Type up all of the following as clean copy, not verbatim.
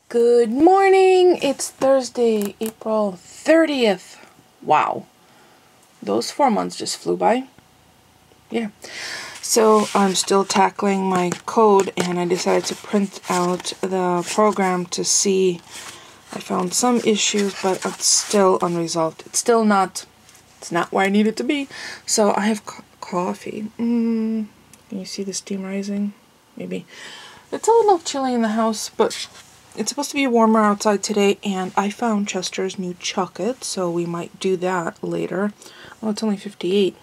Good morning. It's Thursday, April 30th. Wow. Those 4 months just flew by. Yeah. So I'm still tackling my code and I decided to print out the program to see. I found some issues, but it's still unresolved. It's not where I need it to be. So I have coffee. Can you see the steam rising? Maybe. It's a little chilly in the house, but it's supposed to be warmer outside today, and I found Chester's new chocolate, so we might do that later. Oh, it's only 58.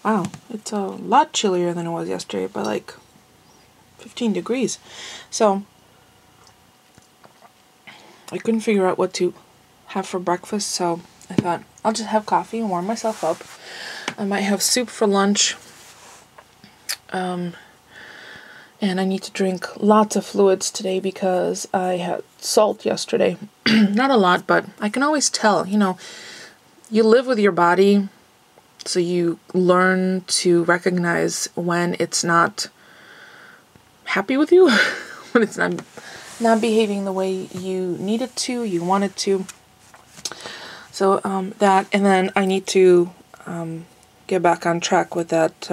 Wow, it's a lot chillier than it was yesterday, by like 15 degrees. So, I couldn't figure out what to have for breakfast, so I thought I'll just have coffee and warm myself up. I might have soup for lunch. And I need to drink lots of fluids today because I had salt yesterday. Not a lot, but I can always tell, you live with your body, so you learn to recognize when it's not happy with you, when it's not behaving the way you need it to, you want it to. So that, and then I need to get back on track with that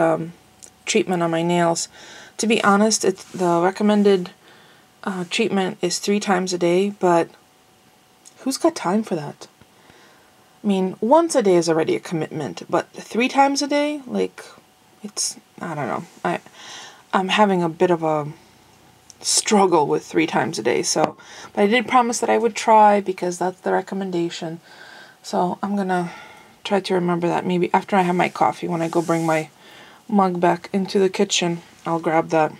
treatment on my nails. To be honest, the recommended treatment is 3 times a day, but who's got time for that? I mean, once a day is already a commitment, but 3 times a day, I don't know. I'm having a bit of a struggle with 3 times a day, so, but I did promise that I would try because that's the recommendation. So I'm gonna try to remember that maybe after I have my coffee, when I go bring my mug back into the kitchen, I'll grab that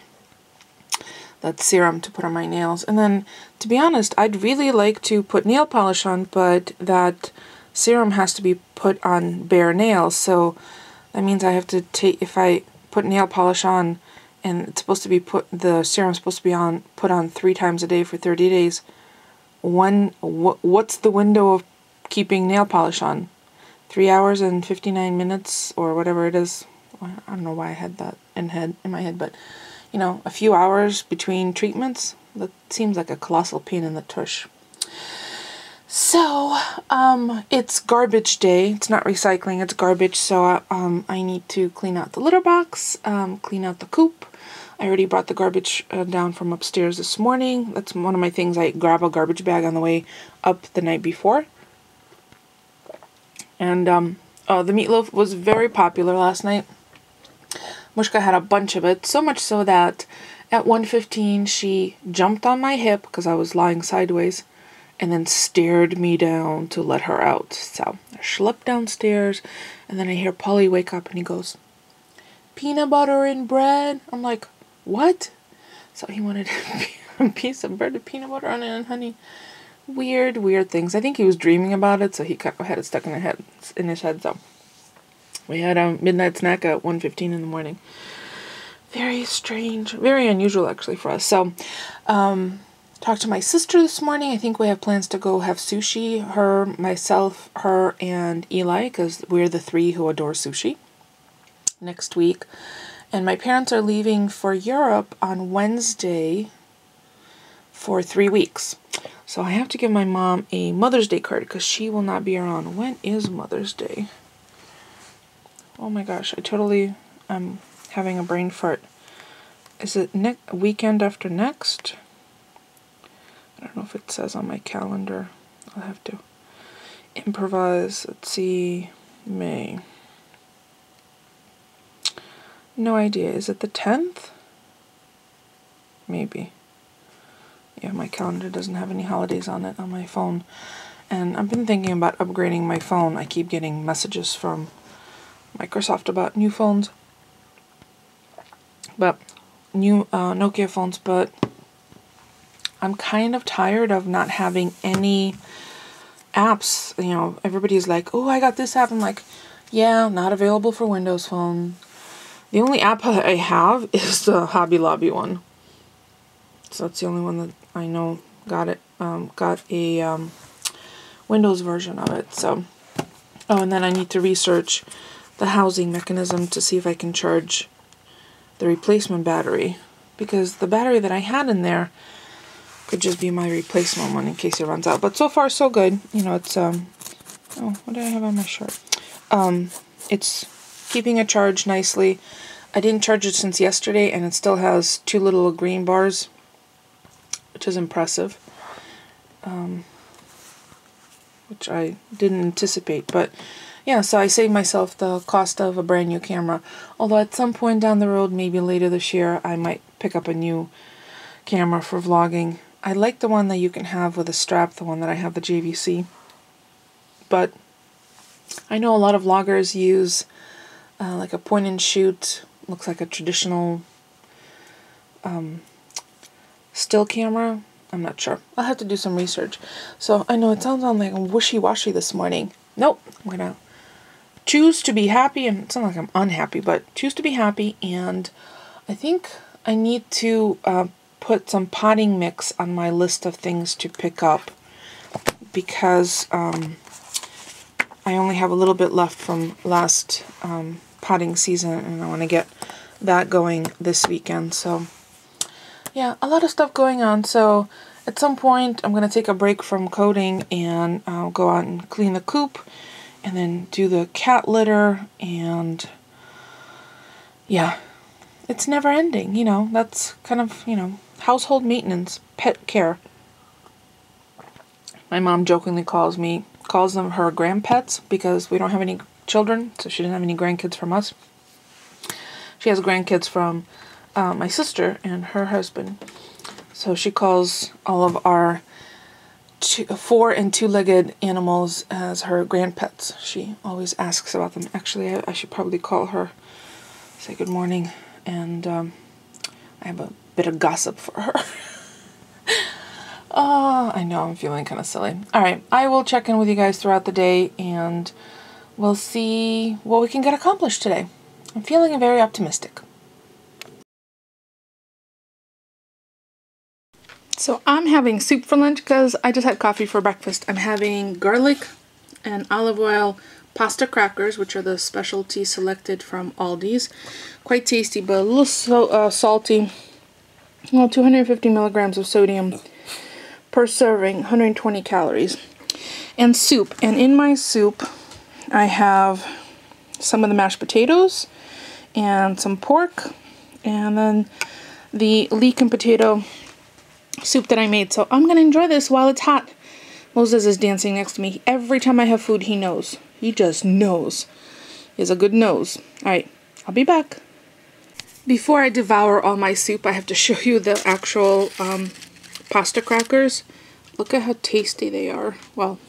serum to put on my nails. And then, to be honest, I'd really like to put nail polish on, but that serum has to be put on bare nails. So that means I have to if I put nail polish on and it's supposed to be the serum's supposed to be put on 3 times a day for 30 days. What's the window of keeping nail polish on? 3 hours and 59 minutes or whatever it is. I don't know why I had that in my head, but a few hours between treatments, that seems like a colossal pain in the tush. So, it's garbage day. It's not recycling, it's garbage, so I need to clean out the litter box, clean out the coop. I already brought the garbage down from upstairs this morning. That's one of my things. I grab a garbage bag on the way up the night before. And the meatloaf was very popular last night. Mushka had a bunch of it, so much so that at 1:15 she jumped on my hip because I was lying sideways and then stared me down to let her out. So I schlepped downstairs and then I hear Paulie wake up and he goes, "Peanut butter and bread?" I'm like, "What?" So he wanted a piece of bread with peanut butter on it and honey. Weird things. I think he was dreaming about it, so he kind of had it stuck in his head, so we had a midnight snack at 1:15 in the morning. Very strange. Very unusual, actually, for us. So, talked to my sister this morning. I think we have plans to go have sushi. Myself, her, and Eli, because we're the 3 who adore sushi, next week. And my parents are leaving for Europe on Wednesday for 3 weeks. So I have to give my mom a Mother's Day card because she will not be around. When is Mother's Day? Oh my gosh, I'm having a brain fart. Is it weekend after next? I don't know if it says on my calendar. I'll have to improvise. Let's see, May. No idea. Is it the 10th? Maybe. Yeah, my calendar doesn't have any holidays on it on my phone. And I've been thinking about upgrading my phone. I keep getting messages from Microsoft about new phones, but new Nokia phones, but I'm kind of tired of not having any apps. Everybody's like, "Oh, I got this app." I'm like, "Yeah, not available for Windows Phone." The only app that I have is the Hobby Lobby one. So that's the only one that I know got a Windows version of it. So, and then I need to research the housing mechanism to see if I can charge the replacement battery, because the battery that I had in there could just be my replacement one in case it runs out. But so far so good. You know, it's oh, what did I have on my shirt? It's keeping it charged nicely. I didn't charge it since yesterday, and it still has 2 little green bars, which is impressive. Which I didn't anticipate, but yeah, so I saved myself the cost of a brand new camera. Although at some point down the road, maybe later this year, I might pick up a new camera for vlogging. I like the one that you can have with a strap, the one that I have, the JVC. But I know a lot of vloggers use like a point and shoot, looks like a traditional still camera. I'm not sure. I'll have to do some research. So I know it sounds like I'm wishy-washy this morning. Nope. I'm gonna choose to be happy, and it's not like I'm unhappy, but choose to be happy. And I think I need to put some potting mix on my list of things to pick up, because I only have a little bit left from last potting season, and I want to get that going this weekend. So yeah, a lot of stuff going on. So at some point I'm going to take a break from coding, and I'll go out and clean the coop, and then do the cat litter, and yeah, it's never ending, you know. That's kind of, you know, household maintenance, pet care. My mom jokingly calls them her grandpets, because we don't have any children, so she didn't have any grandkids from us. She has grandkids from my sister and her husband. So she calls all of our 4- and 2-legged animals as her grandpets. She always asks about them. Actually, I should probably call her, say good morning, and I have a bit of gossip for her. Oh, I know, I'm feeling kind of silly. Alright, I will check in with you guys throughout the day, and we'll see what we can get accomplished today. I'm feeling very optimistic. So I'm having soup for lunch because I just had coffee for breakfast. I'm having garlic and olive oil pasta crackers, which are the specialty selected from Aldi's. Quite tasty, but a little salty. Well, 250 milligrams of sodium per serving, 120 calories. And soup. And in my soup, I have some of the mashed potatoes and some pork, and then the leek and potato soup that I made. So I'm going to enjoy this while it's hot. Moses is dancing next to me. Every time I have food, he knows. He just knows. He has a good nose. Alright, I'll be back. Before I devour all my soup, I have to show you the actual pasta crackers. Look at how tasty they are. Well,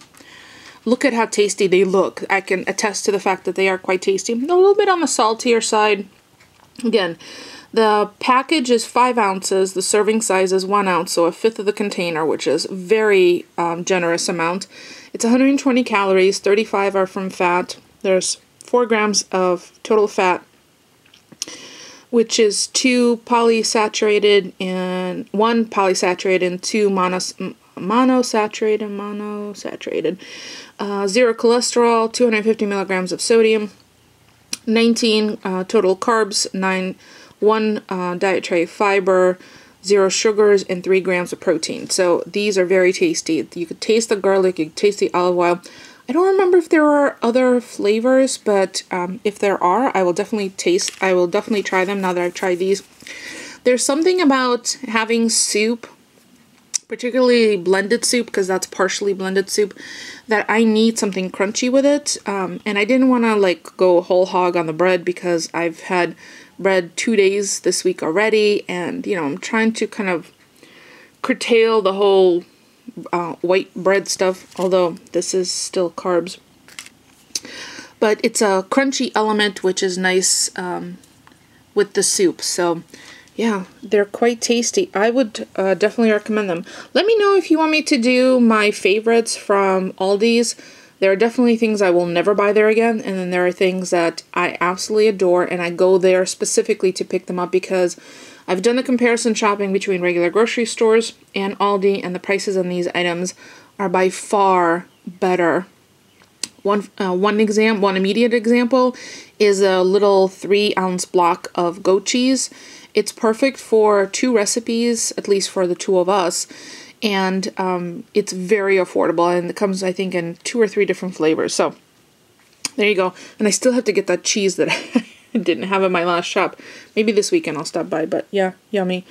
look at how tasty they look. I can attest to the fact that they are quite tasty. A little bit on the saltier side. Again, the package is 5 ounces. The serving size is 1 ounce, so 1/5 of the container, which is very generous amount. It's 120 calories. 35 are from fat. There's 4 grams of total fat, which is 2 polysaturated and 1 polysaturated and 2 monosaturated. 0 cholesterol, 250 milligrams of sodium, 19 total carbs, 1 dietary fiber, 0 sugars, and 3 grams of protein. So these are very tasty. You could taste the garlic, you could taste the olive oil. I don't remember if there are other flavors, but if there are, I will definitely try them now that I've tried these. There's something about having soup, particularly blended soup, because that's partially blended soup, that I need something crunchy with it. And I didn't want to like go whole hog on the bread, because I've had bread 2 days this week already, and you know, I'm trying to kind of curtail the whole white bread stuff, although this is still carbs. But it's a crunchy element, which is nice with the soup. So yeah, they're quite tasty. I would definitely recommend them. Let me know if you want me to do my favorites from Aldi's. There are definitely things I will never buy there again, and then there are things that I absolutely adore, and I go there specifically to pick them up because I've done the comparison shopping between regular grocery stores and Aldi, and the prices on these items are by far better. One immediate example is a little 3-ounce block of goat cheese. It's perfect for 2 recipes, at least for the 2 of us. and it's very affordable, and it comes, I think, in 2 or 3 different flavors. So there you go. And I still have to get that cheese that I didn't have in my last shop. Maybe this weekend I'll stop by, but yeah, yummy.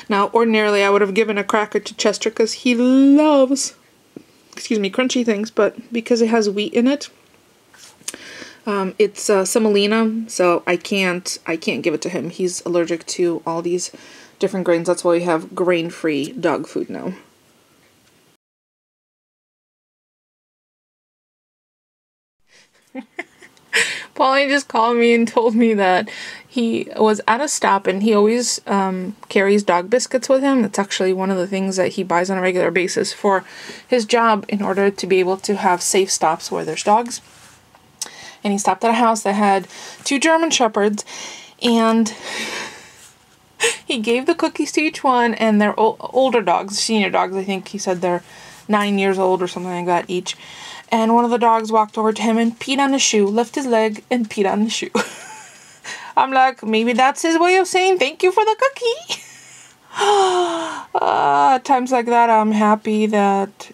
Now, ordinarily I would have given a cracker to Chester because he loves, excuse me, crunchy things, but because it has wheat in it, it's semolina, so I can't give it to him. He's allergic to all these different grains. That's why we have grain-free dog food now. Paulie just called me and told me that he was at a stop, and he always carries dog biscuits with him. That's actually one of the things that he buys on a regular basis for his job in order to be able to have safe stops where there's dogs. And he stopped at a house that had 2 German Shepherds, and he gave the cookies to each one, and they're older dogs, senior dogs. I think he said they're 9 years old or something like that each. And one of the dogs walked over to him and peed on his shoe, left his leg, and peed on the shoe. I'm like, maybe that's his way of saying thank you for the cookie. Times like that, I'm happy that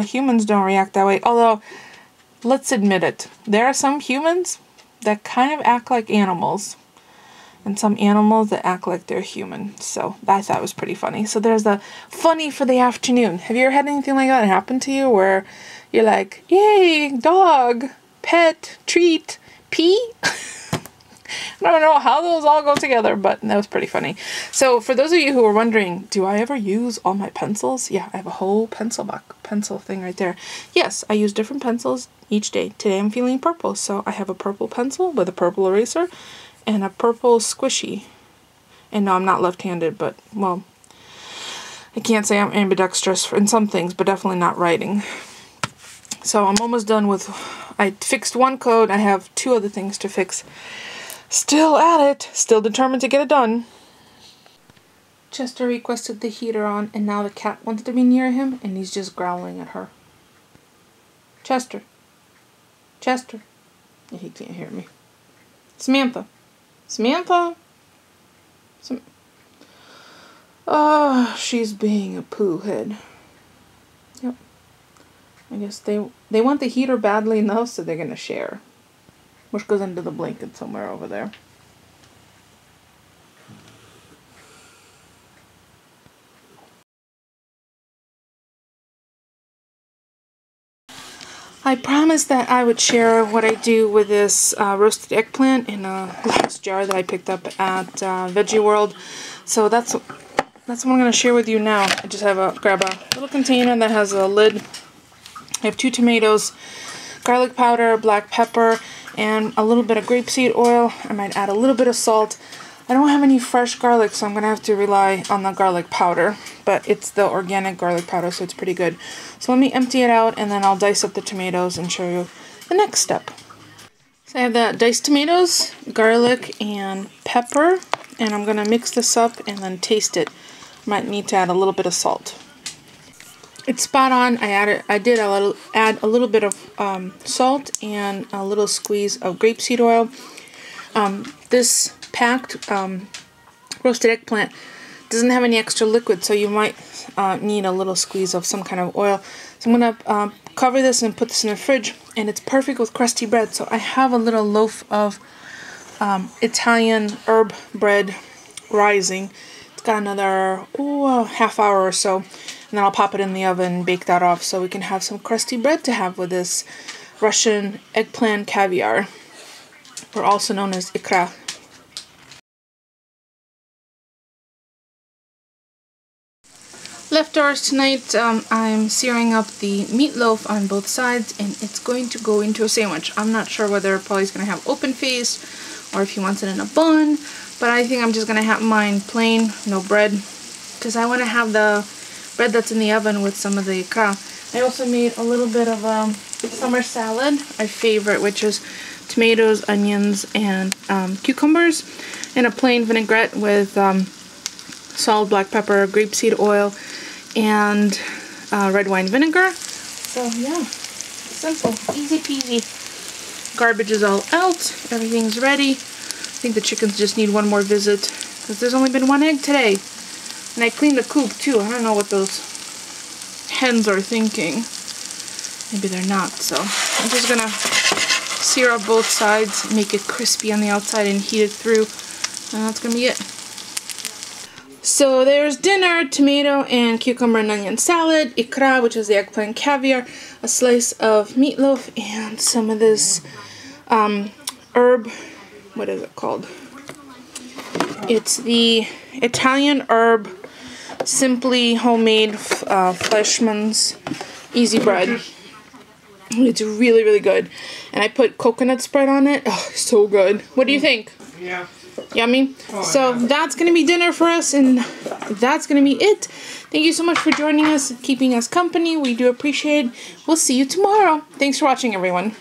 humans don't react that way. Although, let's admit it, there are some humans that kind of act like animals, and some animals that act like they're human. So I thought it was pretty funny. So there's the funny for the afternoon. Have you ever had anything like that happen to you where you're like, yay, dog, pet, treat, pee? I don't know how those all go together, but that was pretty funny. So for those of you who are wondering, do I ever use all my pencils? Yeah, I have a whole pencil thing right there. Yes, I use different pencils each day. Today I'm feeling purple, so I have a purple pencil with a purple eraser and a purple squishy. And no, I'm not left-handed, but, well, I can't say I'm ambidextrous in some things, but definitely not writing. So I'm almost done with, I fixed one code, I have 2 other things to fix. Still at it, still determined to get it done. Chester requested the heater on, and now the cat wants to be near him, and he's just growling at her. Chester. Chester. Yeah, he can't hear me. Samantha. Samantha. Oh, she's being a poo head. Yep. I guess they want the heater badly enough, so they're gonna share. Which goes into the blanket somewhere over there. I promised that I would share what I do with this roasted eggplant in a glass jar that I picked up at Veggie World. So that's what I'm going to share with you now. I just have grab a little container that has a lid. I have 2 tomatoes, garlic powder, black pepper, and a little bit of grapeseed oil. I might add a little bit of salt. I don't have any fresh garlic, so I'm going to have to rely on the garlic powder. But it's the organic garlic powder, so it's pretty good. So let me empty it out, and then I'll dice up the tomatoes and show you the next step. So I have the diced tomatoes, garlic, and pepper. And I'm going to mix this up and then taste it. Might need to add a little bit of salt. It's spot on. I did add a little bit of salt and a little squeeze of grapeseed oil. This packed roasted eggplant doesn't have any extra liquid, so you might need a little squeeze of some kind of oil. So I'm going to cover this and put this in the fridge, and it's perfect with crusty bread. So I have a little loaf of Italian herb bread rising. It's got another half hour or so, and then I'll pop it in the oven and bake that off so we can have some crusty bread to have with this Russian eggplant caviar, or also known as ikra. Leftovers tonight, I'm searing up the meatloaf on both sides, and it's going to go into a sandwich. I'm not sure whether Paulie's going to have open faced or if he wants it in a bun, but I think I'm just going to have mine plain, no bread, because I want to have the bread that's in the oven with some of the ikra. I also made a little bit of summer salad, my favorite, which is tomatoes, onions, and cucumbers, and a plain vinaigrette with salt, black pepper, grapeseed oil, and red wine vinegar. So yeah, simple, easy peasy. Garbage is all out, everything's ready. I think the chickens just need one more visit because there's only been 1 egg today. And I cleaned the coop too. I don't know what those hens are thinking. Maybe they're not, so I'm just gonna sear up both sides, make it crispy on the outside and heat it through, and that's gonna be it. So there's dinner: tomato and cucumber and onion salad, ikra, which is the eggplant caviar, a slice of meatloaf, and some of this herb, what is it called? It's the Italian herb, simply homemade Fleischmann's easy bread. It's really, really good. And I put coconut spread on it. Oh, so good. What do you think? Yeah. Yummy. Oh, so yeah. That's going to be dinner for us, and that's going to be it. Thank you so much for joining us, keeping us company. We do appreciate it. We'll see you tomorrow. Thanks for watching, everyone.